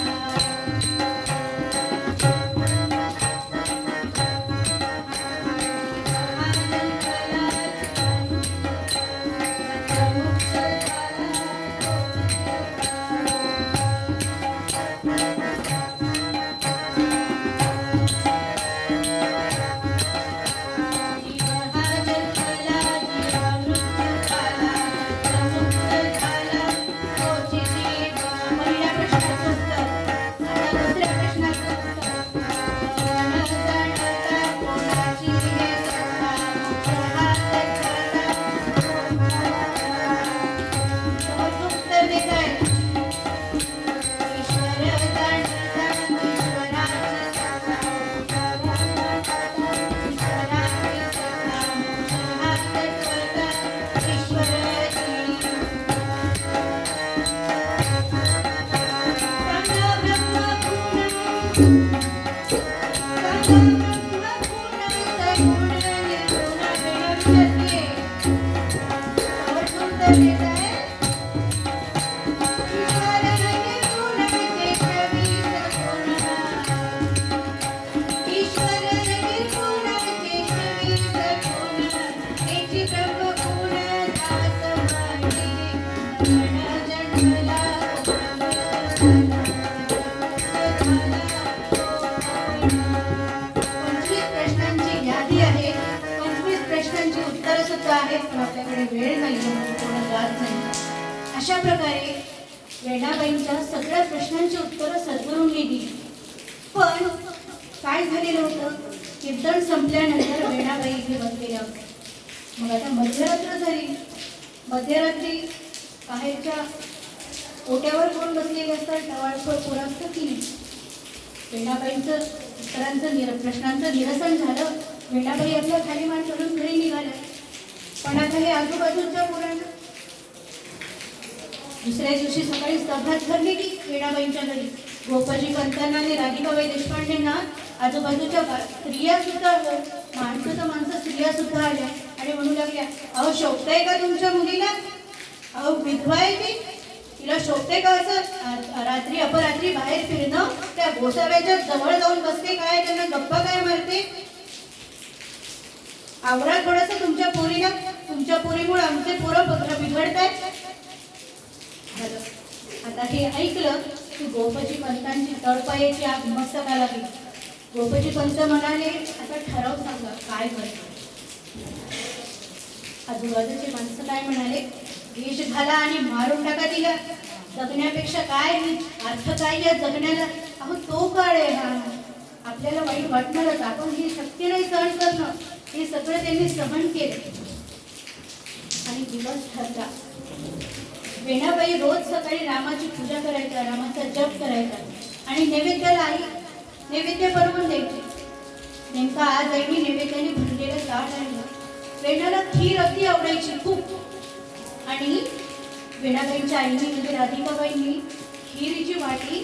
अशा प्रकारे वेणाबाईंच्या सगळ्या प्रश्नांची उत्तरं सद्गुरूंनी दिली. पण काय झालेलं होतं, कीर्तन संपल्यानंतर वेणाबाई इथे बसलेल्या होत्या. मग आता मध्यरात्र झाली. मध्यरात्री बाहेरच्या ओट्यावर कोण बसलेले असतात, टवाळखोर पोरं असतं की नाही. वेणाबाईंचं उत्तरांचं प्रश्नांचं निरसन झालं. वेणाबाई आपल्या खाली मान करून घरी निघाल्या. पण आता हे आजूबाजूच्या पोरांना दुसऱ्या दिवशी सकाळी सभा ठरली की वेणाबाईंच्या घरी गोपाजी पंतांना आणि राधिकाबाई देशपांडेंना आजूबाजूच्या स्त्रिया सुद्धा, माणसं तर माणसं स्त्रिया सुद्धा आल्या आणि म्हणू लागल्या, अहो शोभतंय का तुमच्या मुलीला? अहो विधवा आहे ती, तिला शोभते का असं रात्री अपरात्री बाहेर फिरणं? त्या गोसाव्याच्या जवळ जाऊन बसते काय, त्यांना गप्पा काय मारते? आवरा थोडंसं तुमच्या पोरीला, तुमच्या पोरीमुळे आमचे पोरं बिघडतायत. आता हे ऐकलं की गोपजी पंतांची तळपायाची आग मस्तकाला लागली. गोपजी पंत म्हणाले, आता ठरव सांगा काय करतो. आजूबाजूची माणसं काय म्हणाले, विष घाला आणि मारून टाका तिला, जगण्यापेक्षा काय अर्थ काय या जगण्याला. अहो तो काळ आहे हा, आपल्याला वाईट वाटणारच, आपण हे शक्य नाही सहन करणं. हे सगळं त्यांनी सहन केलं आणि दिवस ठरला. वेणाबाई रोज सकाळी रामाची पूजा करायचा, रामाचा जप करायचा आणि नैवेद्याला आई नैवेद्य बनवून द्यायची. नेमका आज आईने नैवेद्याने भरलेलं ताट आणलं. वेणाला खीर अगदी आवडायची खूप आणि वेणाबाईंच्या आईने म्हणजे राधिकाबाईंनी खीरीची वाटी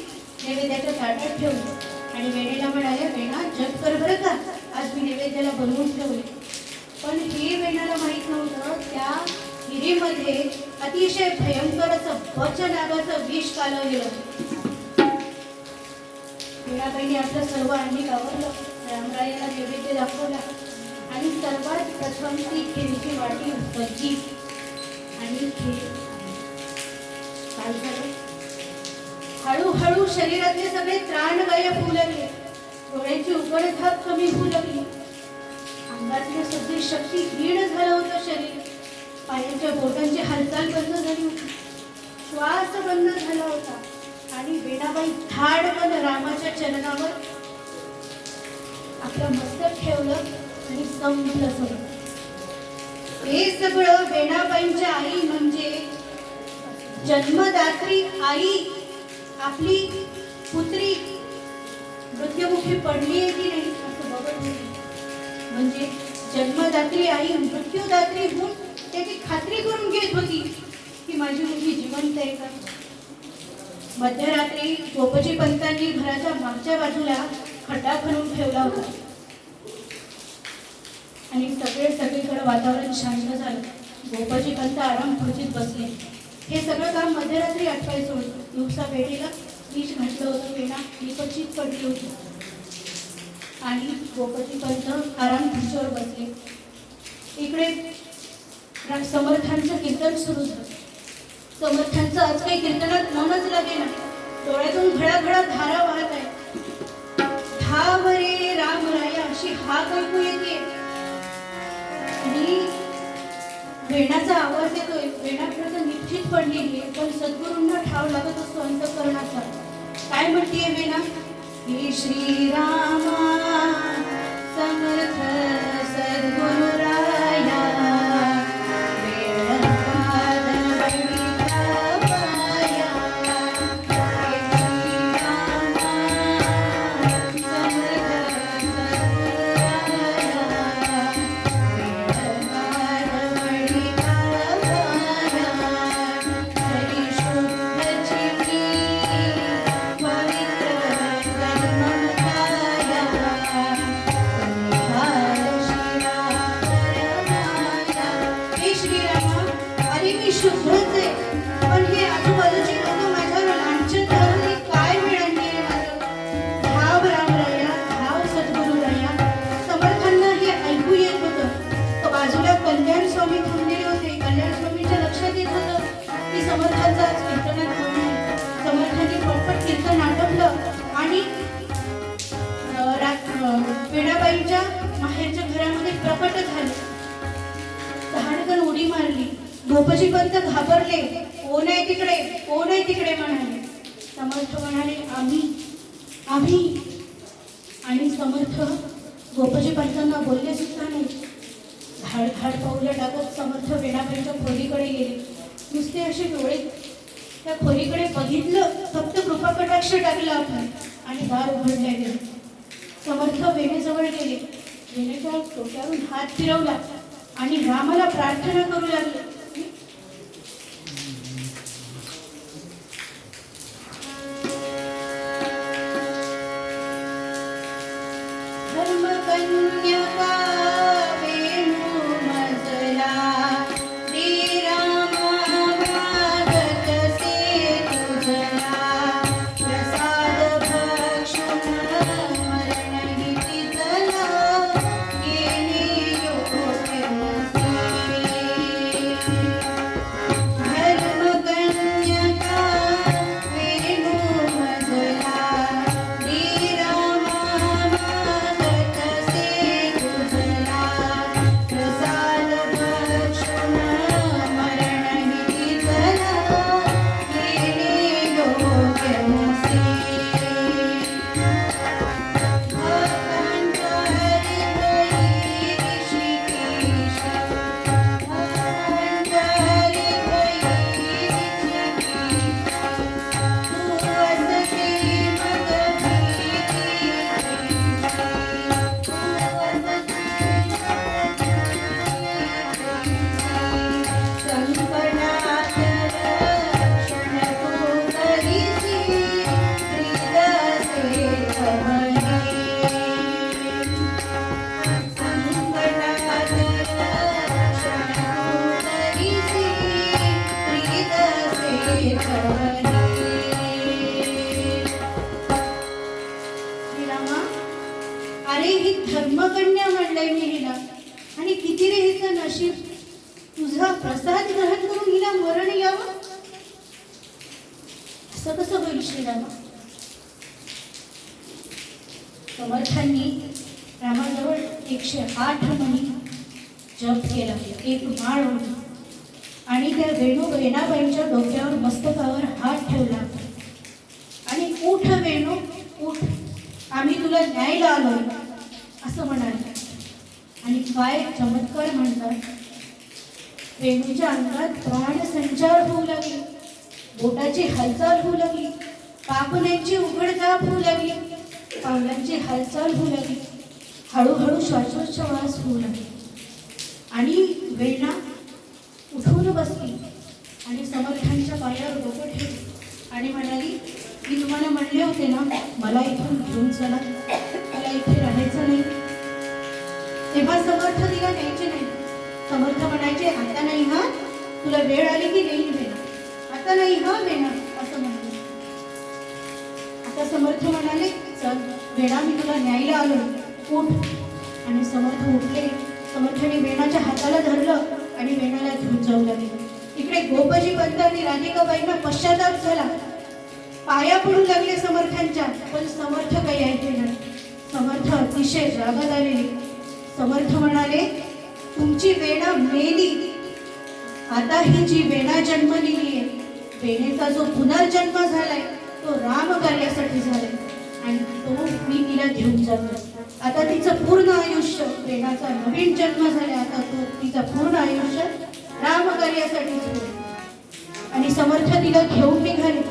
नैवेद्याच्या ताटात ठेवली आणि वेणेला म्हणाल्या, वेणा जप कर बरं का, आज मी नैवेद्याला बनवून ठेवले. पण हे वेणाला माहीत नव्हतं त्या खिरीमध्ये अतिशय भयंकर असं बचनागाचं विष कालवलेलं. वेणाबाईंनी आपलं सर्व अंडी आवरलं, रामरायाला नैवेद्य दाखवला आणि सर्वात प्रथम ती खिरीची वाटी उचलली आणि खीर. काय झालं? हळूहळू शरीरातले सगळे त्राण गायब होऊ लागले, डोळ्यांची उघडझाप कमी होऊ लागली, अंगातली सगळी शक्ती हीन झालं होतं शरीर, पायांच्या बोटांची हालचाल बंद झाली होती, श्वास बंद झाला होता आणि वेणाबाई धाडकन रामाच्या चरणावर आपलं मस्तक ठेवलं आणि संपलं सगळं. हे सगळं वेणाबाईंच्या आई म्हणजे जन्मदात्री आई आपली पुत्री मृत्युमुखी पडली आहे की नाही असं बघत होती. म्हणजे जन्मदात्री आई मृत्यूदात्री होऊन त्याची खात्री करून घेत होती की माझी मुलगी जिवंत आहे का. मध्यरात्री गोपजी पंतांनी घराच्या मागच्या बाजूला खड्डा खणून ठेवला होता आणि सगळीकडे वातावरण शांत झालं. गोपजी पंत आराम खुर्चीत बसले. हे सगळं काम मध्यरात्री आठवायचं होतं. दिवसा वेळेला विष घातलं होतं, वेणा विपचित पडली होती आणि गोपजी पंत आराम खुर्चीवर बसले. इकडे समर्थांचं कीर्तन सुरू झालं. समर्थांचं आज काही कीर्तनात मनच लागेना, डोळ्यातून घडाघडा धारा वाहत आहे. धाव रे रामराया अशी हाक ऐकू येते आणि वेणाचा आवाज येतोय. वेणाकडे निश्चित पडलेली आहे, पण सद्गुरूंना ठाव लागत असतो अंतःकरणाचा. काय म्हणतीये वेणा? हे श्रीरामा समर्थ सद्गुरुराया वेणाबाईंच्या माहेरच्या घरामध्ये प्रकट झाले. धाडकन उडी मारली. गोपजी पंत घाबरले. कोण आहे तिकडे, कोण आहे तिकडे म्हणाले. समर्थ म्हणाले, आम्ही आम्ही आणि समर्थ गोपजी पंतांना बोलले सुद्धा नाही. धाड धाड पावलं टाकत समर्थ वेणाबाईंच्या खोलीकडे गेले. नुसते असे डोळे त्या खोलीकडे बघितलं, फक्त कृपा कटाक्ष टाकला आपण आणि दार उघडले गेले. समर्थ वेणेजवळ गेले. वेणेच्या डोक्यावरून हात फिरवला आणि रामाला प्रार्थना करू लागले. धर्मकन्यका वेणुमाता रामा, अरे ही धर्मकन्या म्हणलंय मी हिला, आणि किती रे हिचं नशीब, तुझा प्रसाद ग्रहण करून हिला मरण यावं. असं कसं होईल श्रीरामा? समर्थांनी रामाजवळ 108 मणी जप केला, एक माळ ओढली आणि त्या वेणाबाईंच्या डोक्यावर मस्तकावर हात ठेवला आणि उठ वेणू उठ, आम्ही तुला न्यायला आलो असं म्हणाले. आणि काय चमत्कार म्हणतात, वेणूच्या अंगात प्राण संचार होऊ लागले, बोटाची हालचाल होऊ लागली, कापण्याची उघडझाप होऊ लागली, पावलांची हालचाल होऊ लागली, हळूहळू श्वासोच्छवास होऊ लागली. आणि वेणा उठून बसली आणि समर्थांच्या पायावर डोकं ठेवली आणि म्हणाली, मी तुम्हाला म्हणले होते ना मला इथून घेऊन चला, मला इथे राहायचं नाही. तेव्हा समर्थ तिला न्यायचे नाही. समर्थ म्हणायचे, आता नाही हा, तुला वेळ आली की येईल वेणा, आता नाही हा वेणा असं म्हणाले. आता समर्थ म्हणाले, चल वेणा मी तुला न्यायला आलो, उठ. आणि समर्थ उठले. समर्थाने वेणाच्या हाताला धरलं आणि वेणाला घेऊन जाऊ लागले. इकडे गोपजी पंत आणि राधिकाबाईंना पश्चाताप झाला, पाया पडू लागले समर्थांच्या, पण समर्थ काही ऐकले नाही. समर्थ अतिशय रागात आलेले. समर्थ म्हणाले, तुमची वेणा मेली, आता ही जी वेणा जन्मलेली आहे, वेणेचा जो पुनर्जन्म झालाय तो राम कार्यासाठी झालाय आणि तो मी तिला घेऊन जातो. आता तिचं पूर्ण आयुष्य, वेणाचा नवीन जन्म झाला, आता तो तिचं पूर्ण आयुष्य राम कार्यासाठी झालं. आणि समर्थ तिला घेऊन निघाले.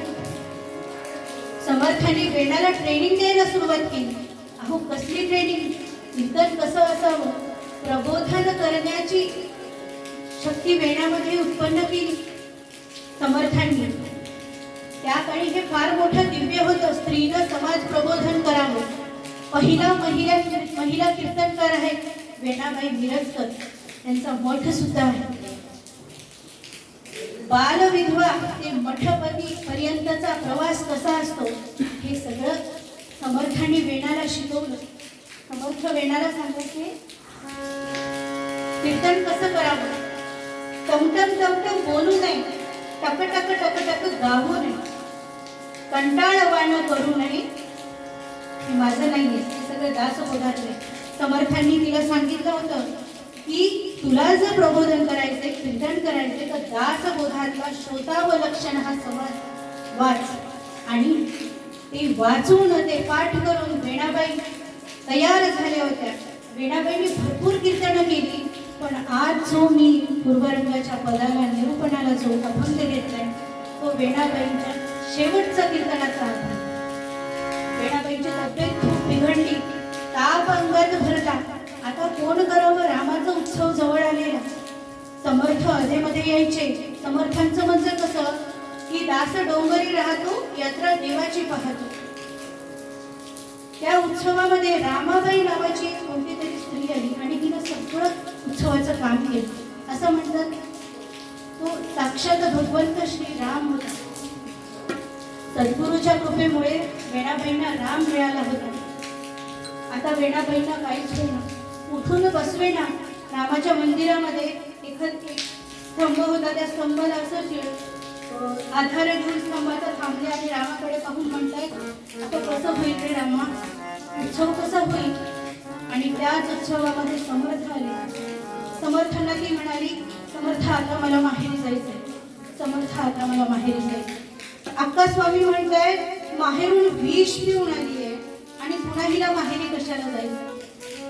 समर्थाने वेणाला ट्रेनिंग द्यायला सुरुवात केली. अहो कसली ट्रेनिंग, कीर्तन कसं असावं, प्रबोधन करण्याची शक्ती वेणामध्ये उत्पन्न केली समर्थांनी. त्या काळी हे फार मोठं दिव्य होतं, स्त्रीनं समाज प्रबोधन करावं. महिला कीर्तनकार आहेत वेणाबाई मिरजकर, त्यांचा मठ सुद्धा आहे. बालविधवा ते मठपती पर्यंतचा प्रवास कसा असतो हे सगळं समर्थांनी वेणाला शिकवलं. समर्थ वेणाला सांगायचे, कीर्तन कसं करावं, टमटम टमटम बोलू नये, टक टक टक टक गावू नये, कंटाळवाणं करू नये. हे माझं नाहीये, हे सगळं दासबोधातले. समर्थांनी तिला सांगितलं होतं की तुला जर प्रबोधन करायचंय, कीर्तन करायचंय तर दासबोधातला श्रोतावलक्षण हा समाज वाच. आणि ते वाचून ते पाठ करून वेणाबाई तयार झाल्या होत्या. वेणाबाईंनी भरपूर कीर्तनं केली, पण आज जो मी पूर्वरंगाच्या पदाला निरूपणाला जो अभंग घेतलाय तो वेणाबाईंच्या शेवटचा कीर्तनाचा आधार. वेणाबाईंची तब्येत खूप बिघडली, ताप अंगात भरला. आता कोण करावं, रामाचा उत्सव जवळ आलेला. समर्थ अधेमध्ये यायचे. समर्थांचं म्हणजे कसं की दास डोंगरी राहतो, यात्रा देवाची पाहतो. त्या उत्सवामध्ये रामाबाई नावाची कोणती तरी स्त्री आली आणि तिनं सगळं उत्सवाचं काम केलं. असं म्हणतात तो साक्षात भगवंत श्री राम होता. सद्गुरूच्या कृपेमुळे वेणाबाईंना राम मिळाला होता. आता वेणाबाईंना काहीच होईना, उठून बसवेना. रामाच्या मंदिरामध्ये एखाद स्तंभ होता, त्या स्तंभाला असं आधार घेऊन स्तंभाचा थांबले आणि रामाकडे पाहून म्हणतायत, आता कसं होईल रे रामा, उत्सव कसा होईल. आणि त्याच उत्सवामध्ये समर्थ आले. समर्थांना ती म्हणाली, समर्थ आता मला माहेरी जायचंय, समर्थ आता मला माहेरी जायचंय. अक्का स्वामी म्हणतायत माहेरून विष पिऊन आली आहे आणि पुन्हा हिला माहेरी कशाला जायचं.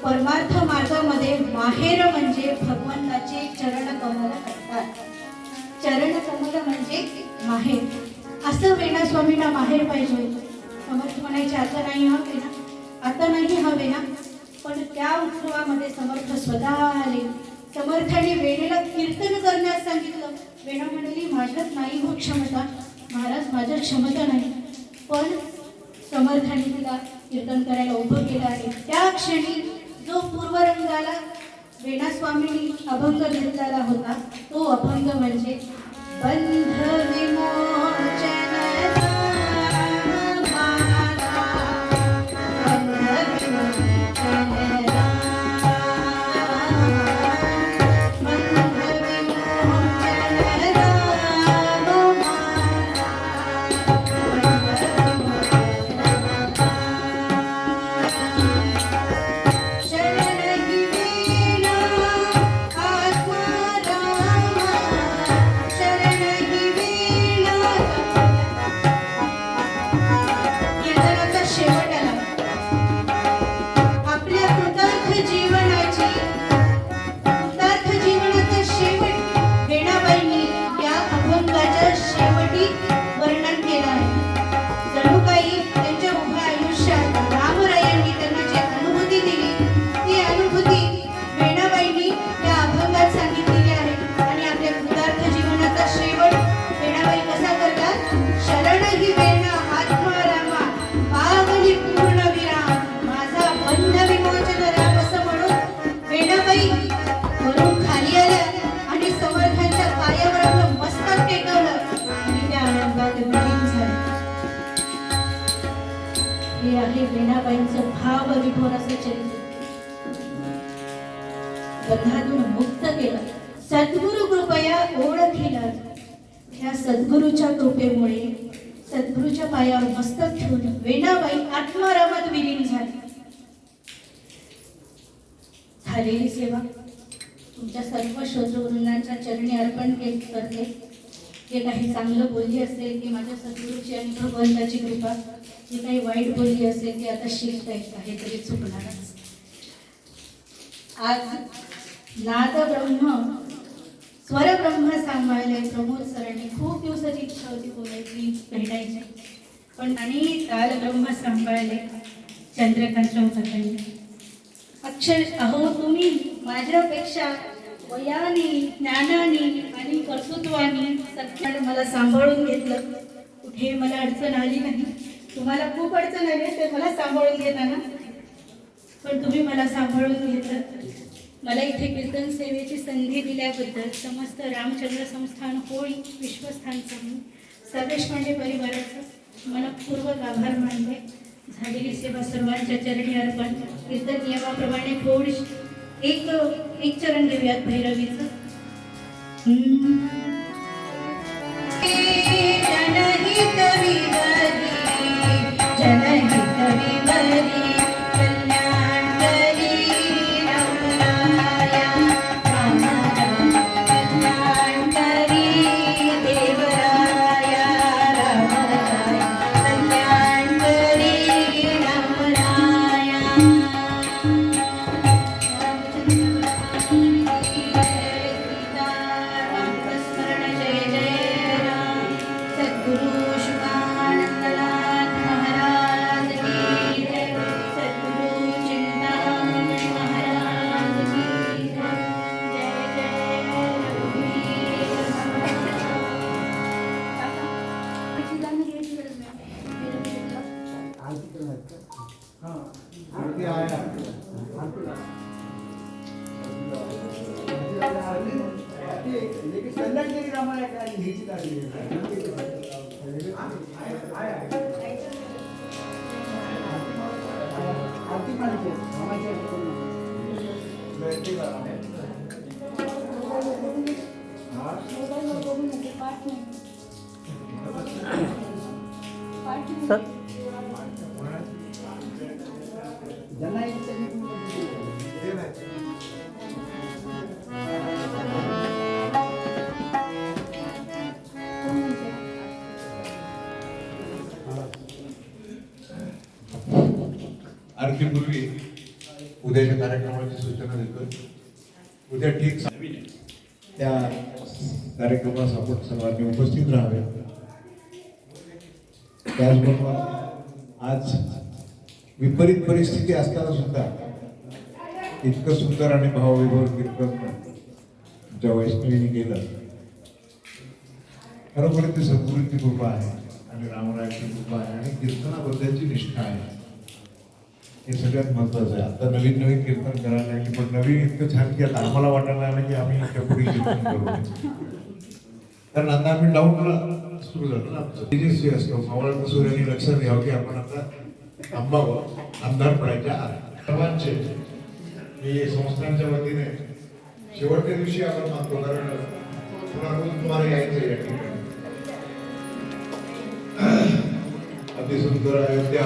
परमार्थ मार्गामध्ये माहेर म्हणजे भगवंताचे चरण कमल असतात. चरण कमल म्हणजे माहेर. असं वेणा स्वामींना माहेर पाहिजे होतं. समर्थ म्हणायचे, आता नाही हा वेणा, आता नाही हा वेणा. पण त्या उत्सवामध्ये समर्थ स्वतः आले. समर्थाने वेणेला कीर्तन करण्यास सांगितलं. वेणा म्हणाली, माझ्यात नाही हो क्षमता महाराज, माझ्यात क्षमता नाही. पण समर्थाने तिला कीर्तन करायला उभं केलं आहे. त्या क्षणी जो पूर्वरंगाला वेणास्वामींनी अभंग घेतलेला होता तो अभंग म्हणजे बंध विमोह संघात विलीन झाले. हे आहे वीणाबाईंचं भावविभोर असं चरित्र. बंधातून मुक्त केलं, सद्गुरु कृपया ओळखीला. ह्या सद्गुरूच्या कृपेमुळे सद्गुरूच्या पायावर मस्तक ठेवून वीणाबाई आत्मारामात विलीन झाली. झालेली सेवा तुमच्या सर्व श्रोतृवृंदांच्या चरणी अर्पण करते. जे काही चांगलं बोलली असेल ती माझ्या सद्गुरूची आणि भगवंताची कृपा, जे काही वाईट बोलली असेल ती आता शिकता येत आहे तरी चुकणारच. आज नाद ब्रह्म स्वर ब्रह्म सांभाळले प्रमोद सरांनी. खूप दिवसाची इच्छा होती बोलायची, भेटायची, पण आणि ताल ब्रह्म सांभाळले चंद्रकांतराव काकांनी. अहो तुम्ही माझ्यापेक्षा वयाने, ज्ञानाने आणि कर्तृत्वाने सत्याने मला सांभाळून घेतलं. कुठे मला अडचण आली नाही. तुम्हाला खूप अडचण आली असते मला सांभाळून घेताना, पण तुम्ही मला सांभाळून घेतलं. मला इथे कीर्तन सेवेची संधी दिल्याबद्दल समस्त रामचंद्र संस्थान होळी विश्वस्थानचं मी सर्वेश पांडे परिवाराचं मनपूर्वक आभार मानते. झालेली सेवा सर्वांच्या चरणी अर्पण. कीर्तन नियमाप्रमाणे थोडी एक चरण घेऊयात भैरवीचं. जनहित विवरी, जनहित विवरी, कल्याणकरी रामराया, कल्याणकरी देवराया, रामराया, कल्याणकरी रामराया. आरतीपूर्वी उद्याच्या कार्यक्रमाची सूचना देतो. उद्या ठीक त्या कार्यक्रमास आपण सर्वांनी उपस्थित राहावे. त्याचबरोबर आज विपरीत परिस्थिती असताना सुद्धा इतकं सुंदर आणि भावविभोर कीर्तन ज्या वैष्णवीने केलं, खरोखर ती सद्गुरूची कृपा आहे आणि रामरायाची कृपा आहे आणि कीर्तनाबद्दलची निष्ठा आहे. हे सगळ्यात महत्वाचं आहे. आता नवीन नवीन कीर्तन करायला लागली, पण नवीन इतकं छान की आता आम्हाला वाटायला लागलं की आम्ही इतक्या पुढे कीर्तन करू. कारण आता आम्ही डाऊनला सुरू झालं ना आमचं तेजस्वी असतो. मावळा सूर्याने लक्षात घ्यावं की आपण आता थांबावं अंधार पडायच्या आत. सर्वांचे मी संस्थांच्या वतीने शेवटच्या दिवशी आपण मागतो, कारण पुन्हा रोज तुम्हाला यायचं या ठिकाणी. अति सुंदर अयोध्या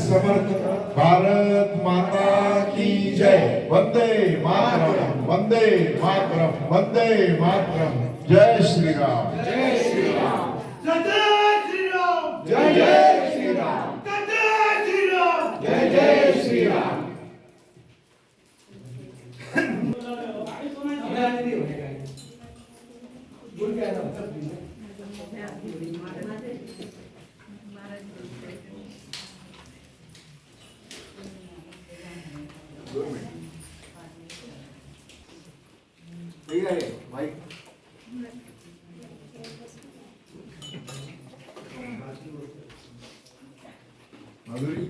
समर्थ भारत माता की जय वंदे मातरम वंदे मातरम वंदे मातरम जय श्री राम जय श्रीराम जय जय श्री राम जय जय श्रीराम माधुरी